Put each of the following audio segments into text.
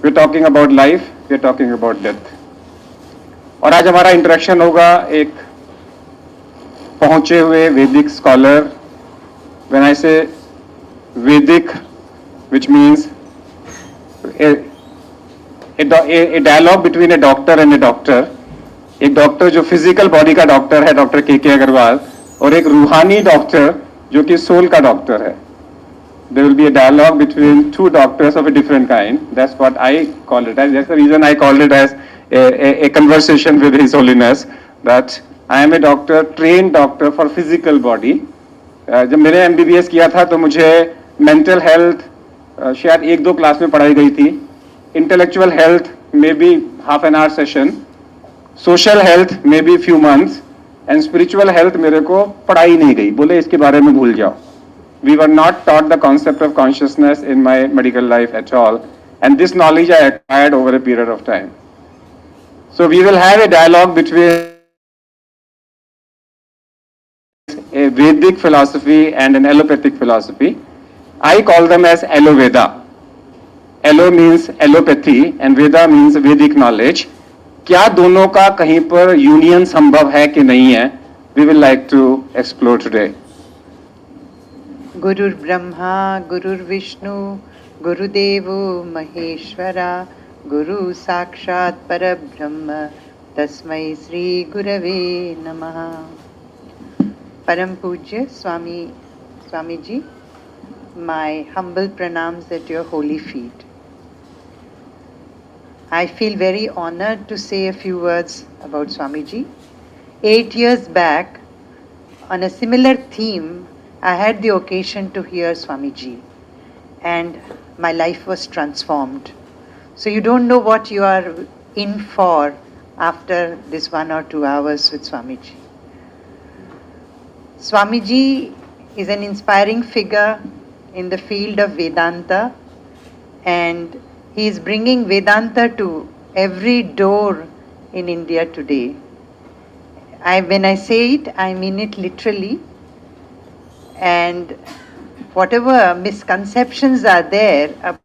we're talking about life, we're talking about death. और आज हमारा इंटरेक्शन होगा एक पहुंचे हुए वैदिक scholar. When I say Vedic, which means a dialogue between a doctor and a doctor. एक डॉक्टर जो फिजिकल बॉडी का डॉक्टर है, डॉक्टर के अग्रवाल, और एक रूहानी डॉक्टर जो कि सोल का डॉक्टर है. There will be a dialogue between two doctors of a different kind. That's what I call it as. That's the reason I called it as a conversation with His Holiness. That I am a doctor, trained doctor for physical body. जब मैंने MBBS किया था तो मुझे mental health शायद 1-2 class में पढ़ाई गई थी. Intellectual health may be half an hour session, social health may be few months, and spiritual health मेरे को पढ़ाई नहीं गई. बोले इसके बारे में भूल जाओ. We were not taught the concept of consciousness in my medical life at all, and this knowledge I acquired over a period of time. So we will have a dialogue between a Vedic philosophy and an allopathic philosophy. I call them as Alloveda. Allo means allopathy and Veda means Vedic knowledge. क्या दोनों का कहीं पर union संभव है कि नहीं है? We will like to explore today. गुरुर् Brahma गुरुर्विष्णु गुरुदेवो महेश्वरा गुरु साक्षात् परब्रह्म तस्मै श्री गुरवे नमः. परम पूज्य Swami ji, my humble pranams at your holy feet. I feel very honored to say a few words about Swamiji. 8 years back, on a similar theme, I had the occasion to hear Swamiji, and my life was transformed. So you don't know what you are in for after this 1 or 2 hours with Swamiji. Swamiji is an inspiring figure in the field of Vedanta, and he is bringing Vedanta to every door in India today. When I say it, I mean it literally. And whatever misconceptions are there about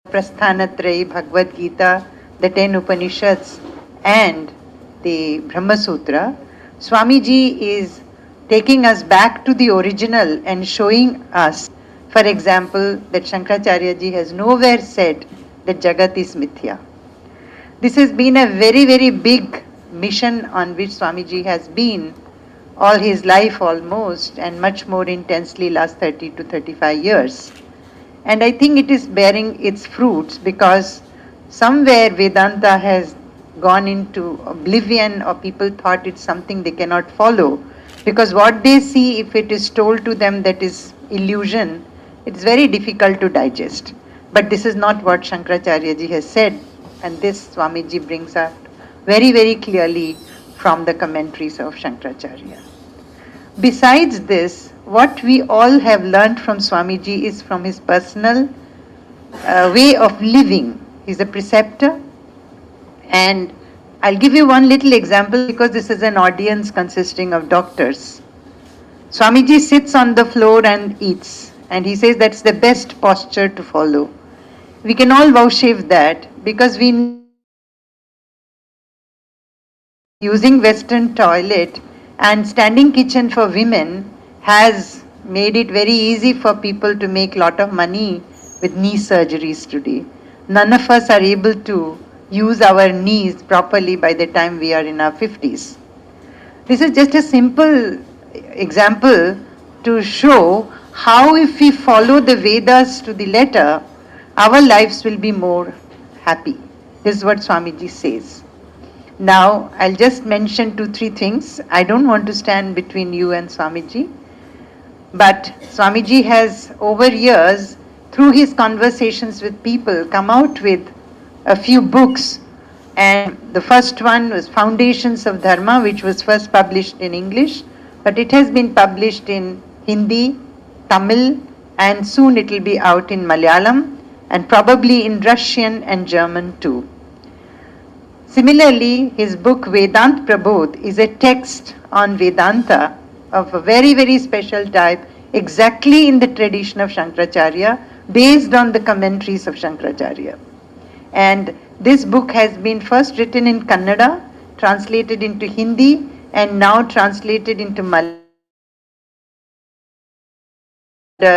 Prasthanatrayi, Bhagavad Gita, the 10 Upanishads and the Brahma Sutra, Swamiji is taking us back to the original and showing us, for example, that Shankaracharya ji has nowhere said that Jagat is Mithya. This has been a very, very big mission on which Swamiji has been all his life almost, and much more intensely last 30 to 35 years. And I think it is bearing its fruits, because somewhere Vedanta has gone into oblivion, or people thought it's something they cannot follow, because what they see, if it is told to them that is illusion, it's very difficult to digest. But this is not what Shankaracharya ji has said, and this Swamiji brings out very, very clearly from the commentaries of Shankaracharya. Besides this, what we all have learnt from Swamiji is from his personal way of living. He's a preceptor, and I'll give you one little example, because this is an audience consisting of doctors. Swamiji sits on the floor and eats, and he says that's the best posture to follow. We can all vouchsafe that, because we using Western toilet and standing kitchen for women has made it very easy for people to make lot of money with knee surgeries today. None of us are able to use our knees properly by the time we are in our 50s. This is just a simple example to show how, if we follow the Vedas to the letter, our lives will be more happy. This is what Swamiji says. Now, I'll just mention 2-3 things. I don't want to stand between you and Swamiji, but Swamiji has, over years, through his conversations with people, come out with a few books. And the first one was Foundations of Dharma, which was first published in English, but it has been published in Hindi, Tamil, and soon it will be out in Malayalam, and probably in Russian and German too. Similarly, his book Vedant Prabodh is a text on Vedanta of a very, very special type, exactly in the tradition of Shankaracharya, based on the commentaries of Shankaracharya. And this book has been first written in Kannada, translated into Hindi, and now translated into Malayalam.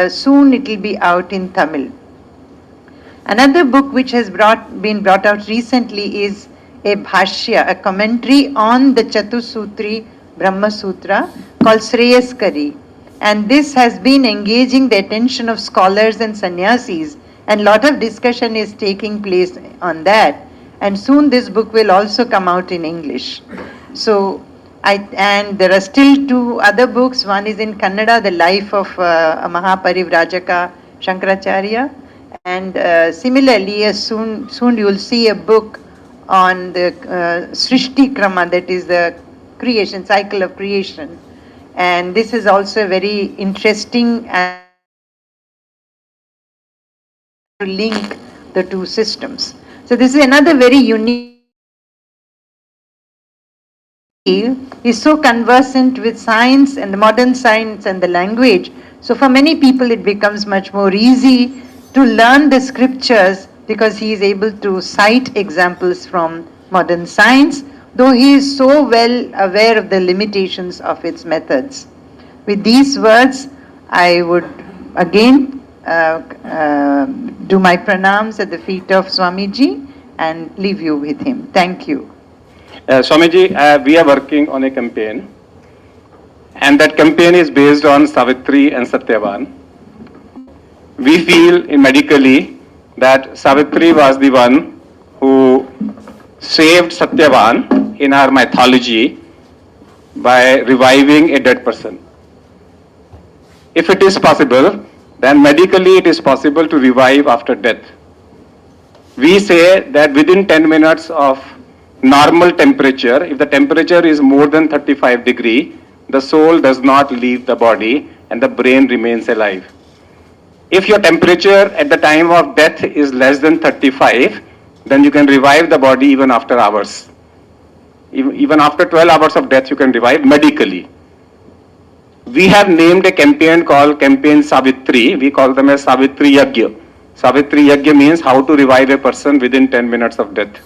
Soon it will be out in Tamil. Another book which has been brought out recently is a bhashya, a commentary on the Chatusutri Brahma Sutra called Sreyaskari. And this has been engaging the attention of scholars and sannyasis, and lot of discussion is taking place on that. And soon this book will also come out in English. So, and there are still two other books. One is in Kannada, The Life of a Mahaparivrajaka Shankaracharya. And similarly, soon you will see a book on the Srishti Krama, that is the creation, cycle of creation. And this is also very interesting and to link the two systems. So this is another very unique. Is so conversant with science and the modern science and the language. So for many people it becomes much more easy to learn the scriptures because he is able to cite examples from modern science, though he is so well aware of the limitations of its methods. With these words, I would again do my pranams at the feet of Swamiji and leave you with him. Thank you. Swamiji, we are working on a campaign, and that campaign is based on Savitri and Satyavan. We feel medically that Savitri was the one who saved Satyavan in our mythology by reviving a dead person. If it is possible, then medically it is possible to revive after death. We say that within 10 minutes of normal temperature, if the temperature is more than 35 degrees, the soul does not leave the body and the brain remains alive. If your temperature at the time of death is less than 35, then you can revive the body even after hours. Even after 12 hours of death, you can revive medically. We have named a campaign called Campaign Savitri. We call them as Savitri Yagya. Savitri Yagya means how to revive a person within 10 minutes of death.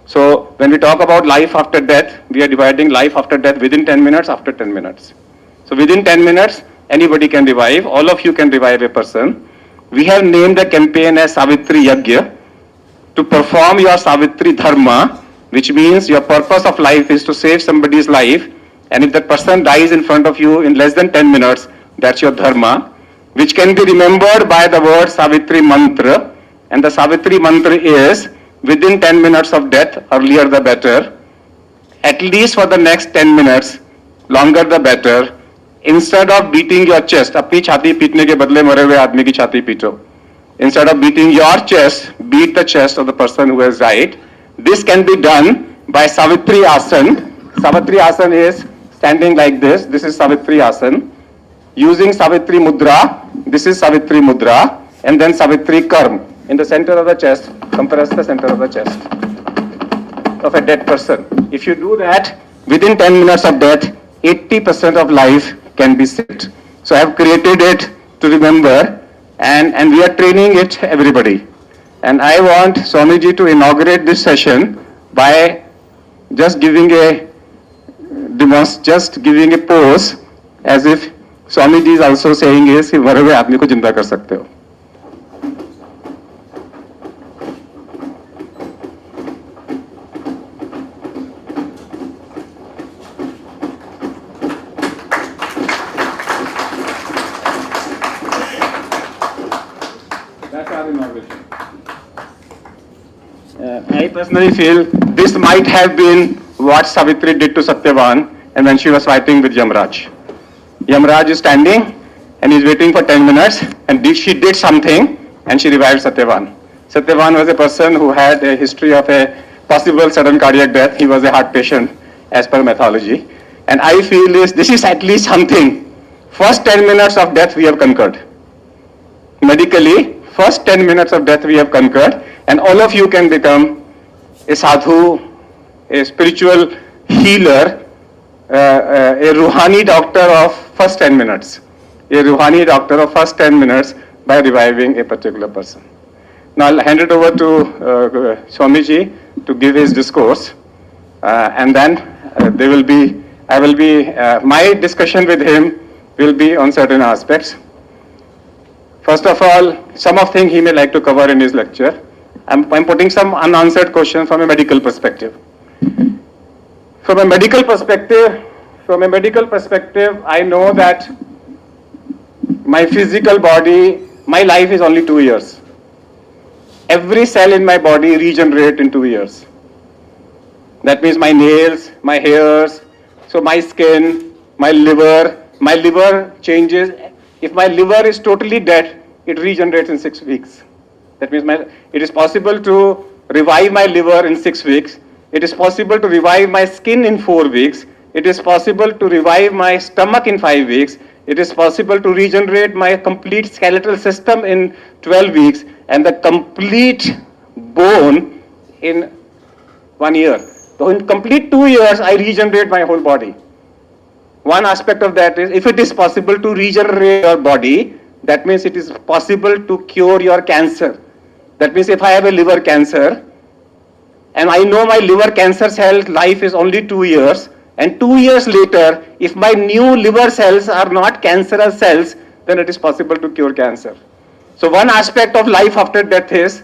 So when we talk about life after death, we are dividing life after death within 10 minutes, after 10 minutes. So within 10 minutes, anybody can revive. All of you can revive a person. We have named the campaign as Savitri Yagya to perform your Savitri Dharma, which means your purpose of life is to save somebody's life. And if that person dies in front of you in less than 10 minutes, that's your Dharma, which can be remembered by the word Savitri Mantra. And the Savitri Mantra is, within 10 minutes of death, earlier the better, at least for the next 10 minutes, longer the better, instead of beating your chest, अपनी छाती पीटने के बदले मरे हुए आदमी की छाती पीटो. Instead of beating your chest, beat the chest of the person who has died. This can be done by Savitri Asana. Savitri Asana is standing like this. This is Savitri Asana. Using Savitri Mudra, this is Savitri Mudra, and then Savitri Karm. In the center of the chest, compress the center of the chest of a dead person. If you do that, within 10 minutes of death, 80% of life can be saved. So I have created it to remember, and we are training it everybody. And I want Swamiji to inaugurate this session by just giving a pose as if Swamiji is also saying is कि मरे हुए आदमी को जिंदा कर सकते हो. That's our inauguration. I personally feel this might have been what Savitri did to Satyavan and when she was fighting with Yamraj. Yamraj is standing and he's waiting for 10 minutes and she did something and she revived Satyavan. Satyavan was a person who had a history of a possible sudden cardiac death. He was a heart patient as per mythology. And I feel this is at least something. First 10 minutes of death we have conquered. Medically, first 10 minutes of death we have conquered, and all of you can become a sadhu, a spiritual healer, a Ruhani doctor of first 10 minutes. a Ruhani doctor of first 10 minutes by reviving a particular person. Now I'll hand it over to Swamiji to give his discourse, and then my discussion with him will be on certain aspects. First of all, some of things he may like to cover in his lecture. I'm putting some unanswered questions from a medical perspective. From a medical perspective, I know that my physical body, my life is only 2 years. Every cell in my body regenerates in 2 years. That means my nails, my hairs, so my skin, my liver changes. If my liver is totally dead, it regenerates in 6 weeks. That means it is possible to revive my liver in 6 weeks. It is possible to revive my skin in 4 weeks. It is possible to revive my stomach in 5 weeks. It is possible to regenerate my complete skeletal system in 12 weeks and the complete bone in 1 year. So in complete 2 years, I regenerate my whole body. One aspect of that is, if it is possible to regenerate your body, that means it is possible to cure your cancer. That means if I have a liver cancer, and I know my liver cancer cell life is only 2 years, and 2 years later, if my new liver cells are not cancerous cells, then it is possible to cure cancer. So one aspect of life after death is,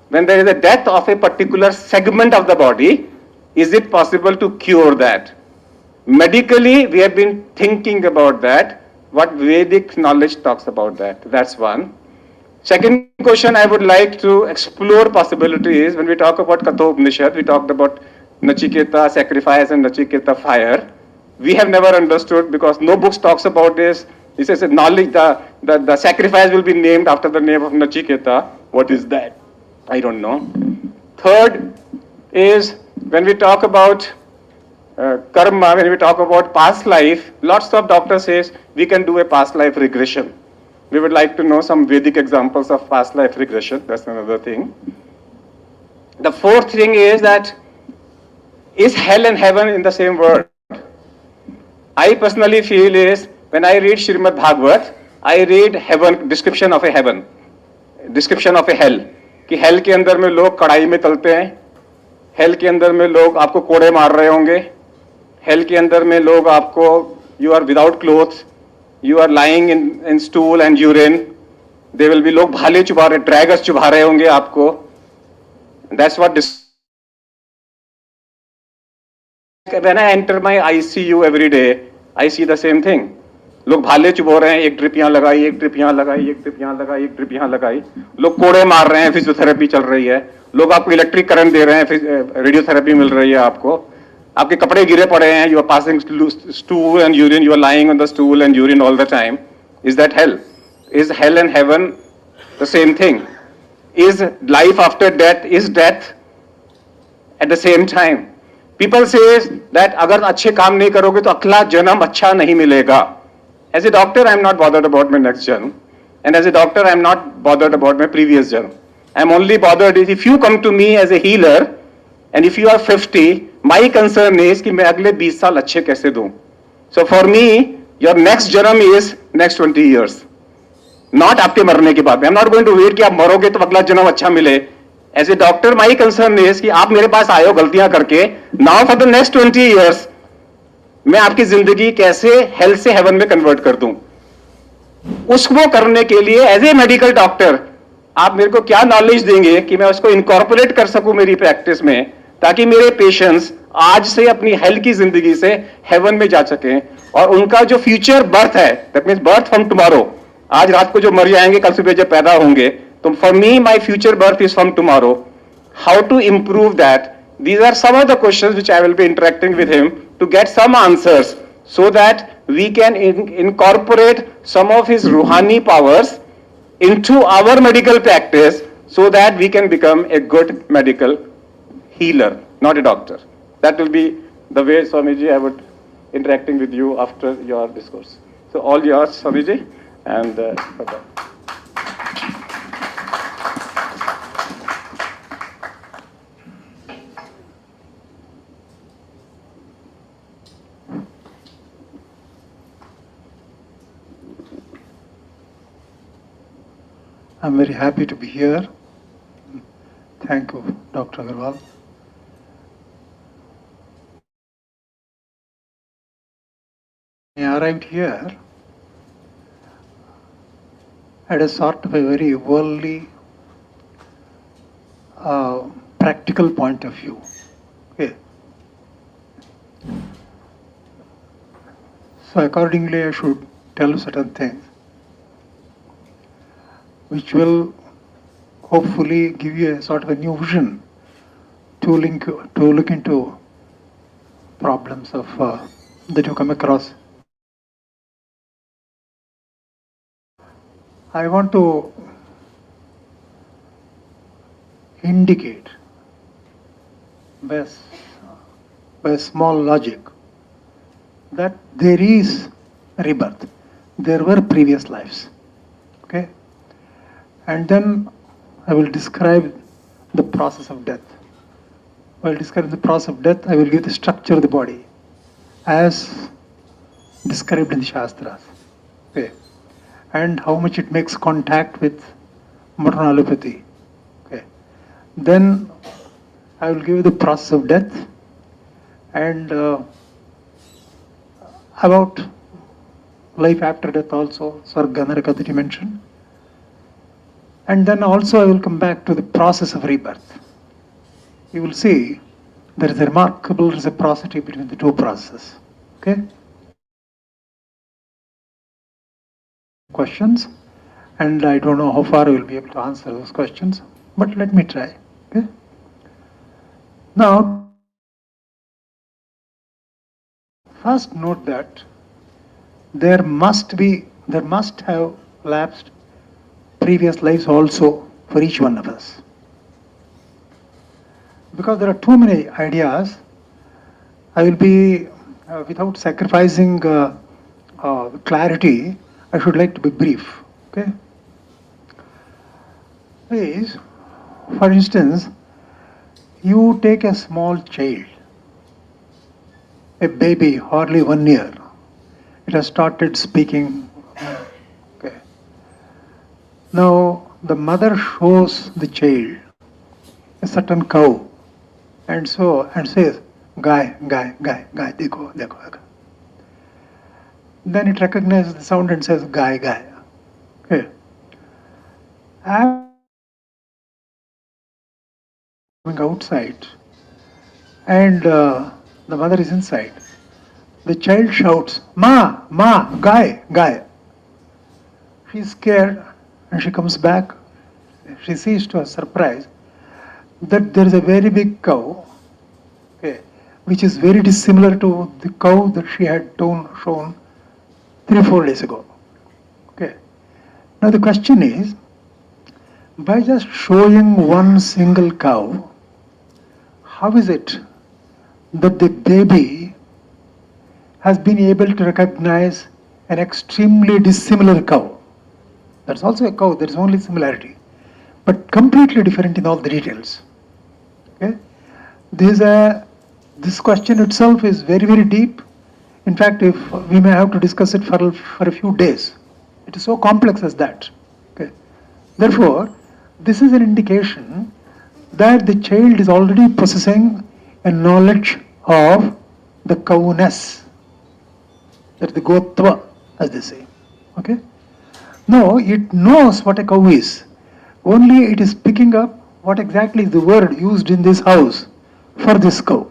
when there is a death of a particular segment of the body, is it possible to cure that? Medically, we have been thinking about that. What Vedic knowledge talks about that? That's one. Second question I would like to explore possibility is, when we talk about Kathopanishad, we talked about Nachiketa sacrifice and Nachiketa fire. We have never understood, because no books talks about this. This is a knowledge, the sacrifice will be named after the name of Nachiketa. What is that? I don't know. Third is, when we talk about karma, when we talk about past life, lots of doctors says we can do a past life regression. We would like to know some Vedic examples of past life regression. That's another thing. The fourth thing is that, is hell and heaven in the same word? I personally feel is, when I read Srimad Bhagavad, I read heaven, description of a heaven, description of a hell. कि hell के अंदर में लोग कढ़ाई में तलते हैं, hell के अंदर में लोग आपको कोड़े मार रहे होंगे, hell के अंदर में लोग आपको, you are without clothes, you are lying in stool and urine, there will be लोग भाले चुभा रहे, draggers चुभा रहे होंगे आपको. That's what this. When I enter my ICU every day, I see the same thing. लोग भाले चुभो रहे हैं, एक ड्रिप यहाँ लगाई, एक ड्रिप यहाँ लगाई, एक ड्रिप यहाँ लगाई, एक ड्रिप यहाँ लगाई. लोग कोड़े मार रहे हैं, फिजियोथेरेपी चल रही है. लोग आपको इलेक्ट्रिक करंट दे रहे हैं, रेडियोथेरेपी मिल रही है आपको. आपके कपड़े गिरे पड़े हैं, you are passing stool and urine, you are lying on the stool and urine all the time. Is that hell? Is hell and heaven the same thing? Is life after death, is death at the same time? People say that अगर अच्छे काम नहीं करोगे तो अगला जन्म अच्छा नहीं मिलेगा. As a doctor, I am not bothered about my next jannam. And as a doctor, I am not bothered about my previous jannam. I am only bothered if you come to me as a healer, and if you are 50, my concern is कि मैं अगले 20 साल अच्छे कैसे दूं. So for me, your next jannam is next 20 years. Not आपके मरने के बाद. I am not going to wait कि आप मरोगे तो अगला जन्म अच्छा मिले. As a doctor, my concern is कि आप मेरे पास आए हो गलतियां करके. Now for the next 20 years, मैं आपकी जिंदगी कैसे हेल से हेवन में कन्वर्ट कर दूं. उसको करने के लिए एज ए मेडिकल डॉक्टर आप मेरे को क्या नॉलेज देंगे कि मैं उसको इनकॉर्पोरेट कर सकूं मेरी प्रैक्टिस में, ताकि मेरे पेशेंट्स आज से अपनी हेल्थ की जिंदगी से हेवन में जा सकें, और उनका जो फ्यूचर बर्थ है, that means birth from tomorrow, आज रात को जो मर जाएंगे कल सुबह जब पैदा होंगे, तो for me my future birth is from tomorrow. How to improve that? These are some of the questions which I will be interacting with him to get some answers, so that we can incorporate some of his Ruhani powers into our medical practice, so that we can become a good medical healer, not a doctor. That will be the way, Swamiji, I would interacting with you after your discourse. So all yours, Swamiji, and bye-bye. I'm very happy to be here. Thank you, Dr. Agarwal. When I arrived here at a sort of a very worldly, practical point of view. Okay. So accordingly, I should tell certain things which will hopefully give you a sort of a new vision to look into problems of that you come across. I want to indicate by a small logic that there is rebirth. There were previous lives. Okay? And then I will describe the process of death. While describing the process of death, I will give the structure of the body as described in the Shastras. Okay. And how much it makes contact with modern allopathy. Okay. Then I will give you the process of death and about life after death also, Sarga Naraka that you mentioned. And then also I will come back to the process of rebirth. You will see there is a remarkable reciprocity between the two processes. Okay? Questions, and I don't know how far I will be able to answer those questions, but let me try. Okay? Now, first note that there must have lapsed previous lives also for each one of us. Because there are too many ideas, I will be, without sacrificing clarity, I should like to be brief. Okay? Please, for instance, you take a small child, a baby, hardly 1 year. It has started speaking. Okay. Now, the mother shows the child a certain cow and says, Gai, dekho, dekho. Then it recognizes the sound and says, Gai. Okay. Going outside, and the mother is inside. The child shouts, Ma, Gai. She's scared and she comes back. She sees to her surprise that there is a very big cow, okay, which is very dissimilar to the cow that she had shown 3-4 days ago. Okay. Now the question is, by just showing one single cow, how is it that the baby has been able to recognize an extremely dissimilar cow? That's also a cow, there is only similarity, but completely different in all the details. Okay? This question itself is very, very deep. In fact, if we may have to discuss it for a few days. It is so complex as that. Okay? Therefore, this is an indication that the child is already possessing a knowledge of the cowness. That's the gotva, as they say. Okay? No, it knows what a cow is. Only it is picking up what exactly is the word used in this house for this cow.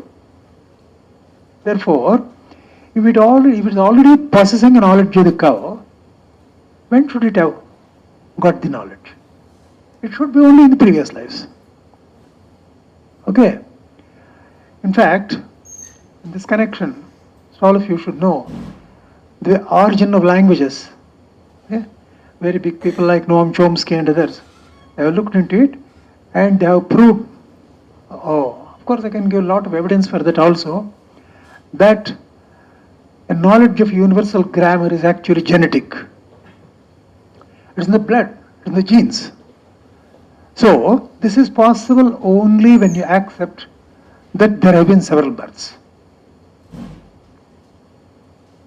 Therefore, if it is already possessing a knowledge of the cow, when should it have got the knowledge? It should be only in the previous lives. Okay? In fact, in this connection, so all of you should know the origin of languages. Okay? Very big people like Noam Chomsky and others, they have looked into it and they have proved, of course I can give a lot of evidence for that also, that a knowledge of universal grammar is actually genetic. It's in the blood, it's in the genes. So, this is possible only when you accept that there have been several births.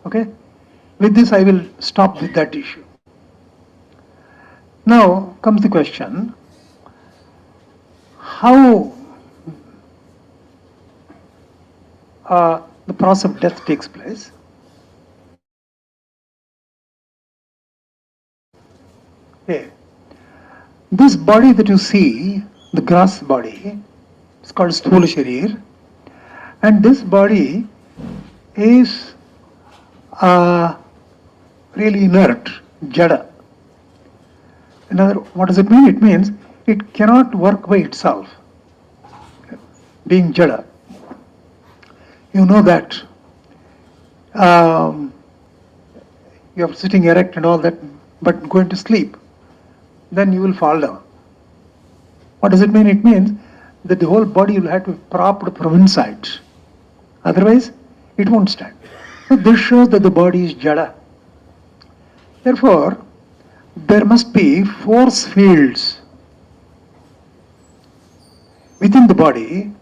Okay? With this I will stop with that issue. Now comes the question, how the process of death takes place. Okay. This body that you see, the gross body, is called Sthula Sharir, and this body is really inert, jada. What does it mean? It means it cannot work by itself, being jada. You know that you're sitting erect and all that, but going to sleep, then you will fall down. What does it mean? It means that the whole body will have to be propped from inside. Otherwise, it won't stand. So this shows that the body is jada. Therefore, there must be force fields within the body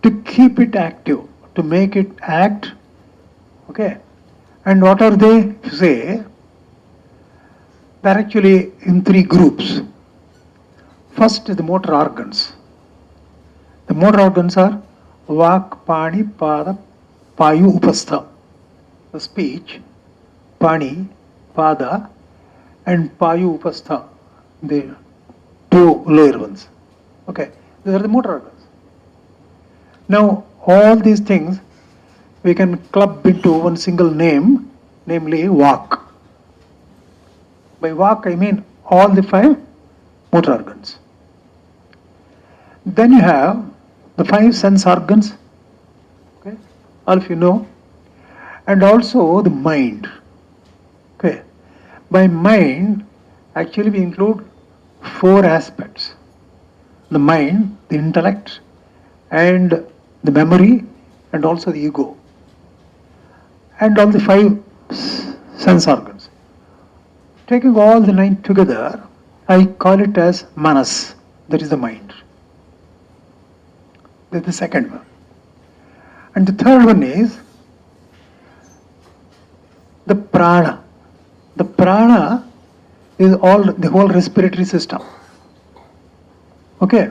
to keep it active, to make it act. Okay. And what are they? Say, they're actually in three groups. First is the motor organs. The motor organs are Vak, Pani, Pada, Payu, Upastha. The speech, Pani, Pada, and Payu, Upastha, the two lower ones. Okay, these are the motor organs. Now, all these things we can club into one single name, namely Vak. By Vak, I mean all the five motor organs. Then you have the five sense organs, okay, all of you know, and also the mind. Okay. By mind, actually we include four aspects: the mind, the intellect, and the memory, and also the ego, and all the five sense organs. Taking all the nine together, I call it as manas, that is the mind. That's the second one. And the third one is the prana. The prana is the whole respiratory system. Okay?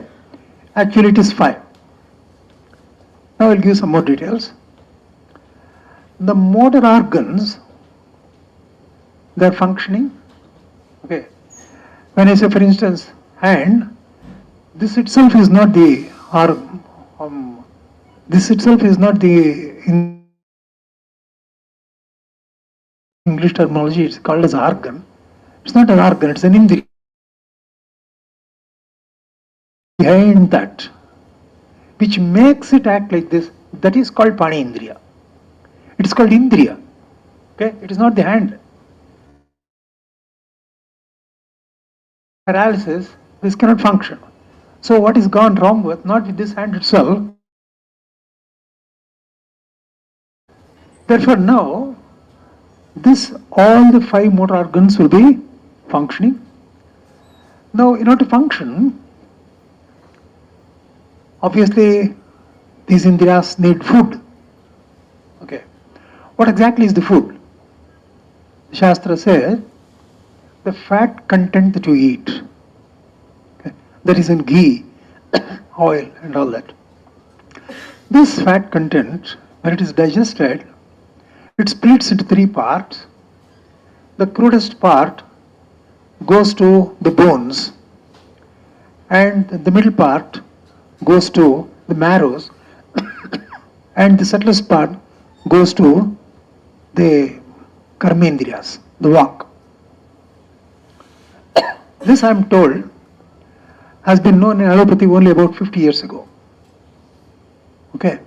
Actually it is five. Now I'll give some more details. The motor organs, they are functioning. Okay. When I say, for instance, hand, this itself is not the this itself is not the, in English terminology, it's called as organ. It's not an organ, it's an indriya. Behind that, which makes it act like this, that is called Pani Indriya. It is called Indriya. Okay, it is not the hand. Paralysis, this cannot function. So what is gone wrong with, not with this hand itself. Therefore now, all the five motor organs will be functioning. Now in order to function, obviously these indriyas need food. Okay. What exactly is the food? The Shastra says, the fat content that you eat. Okay. That is in ghee, oil and all that. This fat content, when it is digested, it splits into three parts. The crudest part goes to the bones, and the middle part goes to the marrows, and the subtlest part goes to the karmendriyas, the Vak. This, I am told, has been known in allopathy only about 50 years ago. Okay.